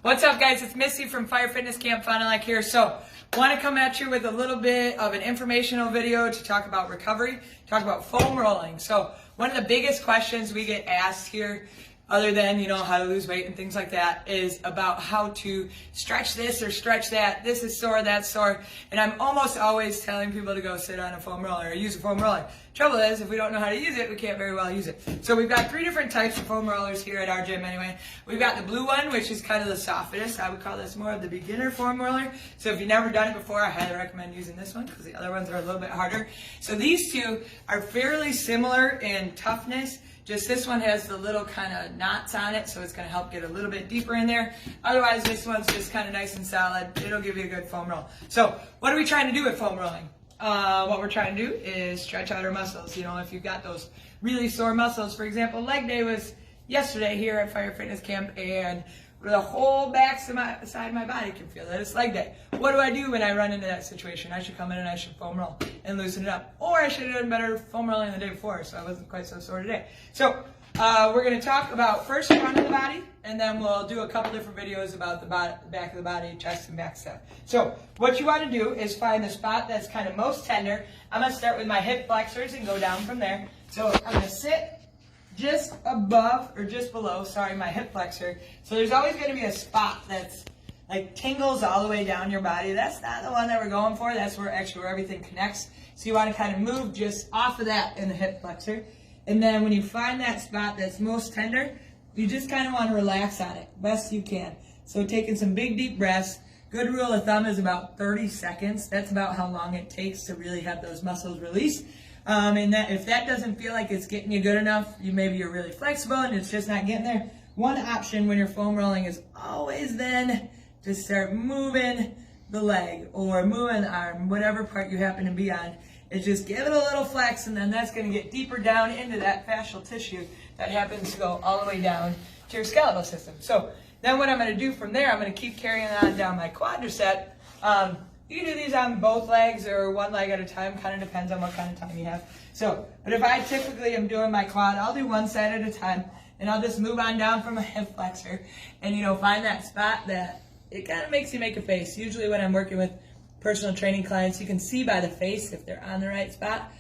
What's up, guys? It's Missy from Fire Fitness Camp Fond du Lac here. So, want to come at you with a little bit of an informational video to talk about recovery, talk about foam rolling. So, one of the biggest questions we get asked here, other than, how to lose weight and things like that, is about how to stretch this or stretch that. This is sore, that's sore. And I'm almost always telling people to go sit on a foam roller or use a foam roller. Trouble is, if we don't know how to use it, we can't very well use it. So we've got 3 different types of foam rollers here at our gym anyway. We've got the blue one, which is kind of the softest. I would call this more of the beginner foam roller. So if you've never done it before, I highly recommend using this one because the other ones are a little bit harder. So these two are fairly similar in toughness. Just this one has the little kind of knots on it, so it's going to help get a little bit deeper in there. Otherwise, this one's just kind of nice and solid. It'll give you a good foam roll. So what are we trying to do with foam rolling? What we're trying to do is stretch out our muscles. If you've got those really sore muscles, for example, leg day was yesterday here at Fire Fitness Camp, and the whole back side of my body can feel that it's leg day. What do I do when I run into that situation? I should come in and I should foam roll and loosen it up. Or I should have done better foam rolling the day before, so I wasn't quite so sore today. So we're going to talk about first front of the body, and then we'll do a couple different videos about the back of the body, chest and back stuff. So what you want to do is find the spot that's kind of most tender. I'm going to start with my hip flexors and go down from there. So I'm going to sit just above, or just below, my hip flexor. So there's always going to be a spot that's like tingles all the way down your body. That's not the one that we're going for. That's where everything connects. So you want to kind of move just off of that in the hip flexor. And then when you find that spot that's most tender, you just kind of want to relax on it best you can. So taking some big deep breaths. Good rule of thumb is about 30 seconds. That's about how long it takes to really have those muscles release. And that if that doesn't feel like it's getting you good enough, maybe you're really flexible and it's just not getting there. One option when you're foam rolling is always then to start moving the leg or moving the arm, whatever part you happen to be on. Is just give it a little flex, and then that's going to get deeper down into that fascial tissue that happens to go all the way down to your skeletal system. So then what I'm going to do from there, I'm going to keep carrying on down my quadricep. You can do these on both legs or one leg at a time, kind of depends on what kind of time you have. So, but if I typically am doing my quad, I'll do one side at a time, and I'll just move on down from a hip flexor and, find that spot that it kind of makes you make a face. Usually when I'm working with personal training clients, you can see by the face if they're on the right spot.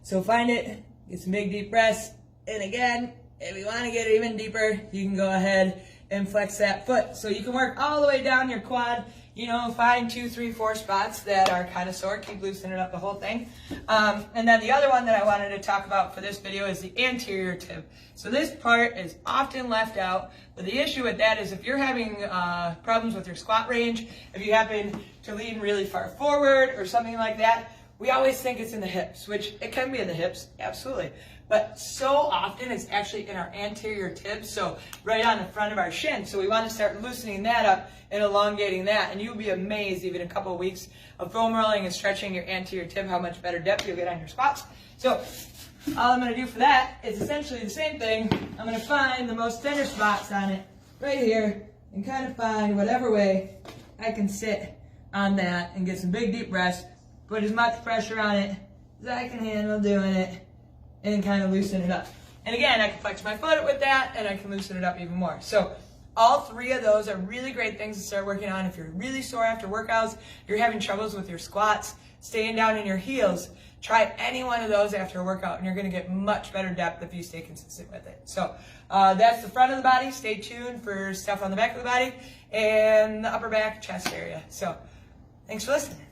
So find it, get some big deep breaths, and again, if you want to get even deeper, you can go ahead and flex that foot. So you can work all the way down your quad, find 2, 3, 4 spots that are kind of sore, keep loosening up the whole thing. And then the other one that I wanted to talk about for this video is the anterior tib. So this part is often left out, but the issue with that is if you're having problems with your squat range, if you happen to lean really far forward or something like that, we always think it's in the hips, which it can be in the hips, absolutely. But so often it's actually in our anterior tib, so right on the front of our shin. So we want to start loosening that up and elongating that. And you'll be amazed, even a couple of weeks of foam rolling and stretching your anterior tib, how much better depth you'll get on your squats. So all I'm going to do for that is essentially the same thing. I'm going to find the most tender spots on it right here and kind of find whatever way I can sit on that and get some big deep breaths, put as much pressure on it as I can handle doing it, and kind of loosen it up. And again, I can flex my foot with that, and I can loosen it up even more. So all 3 of those are really great things to start working on. If you're really sore after workouts, you're having troubles with your squats, staying down in your heels, try any one of those after a workout, and you're going to get much better depth if you stay consistent with it. So that's the front of the body. Stay tuned for stuff on the back of the body and the upper back, chest area. So thanks for listening.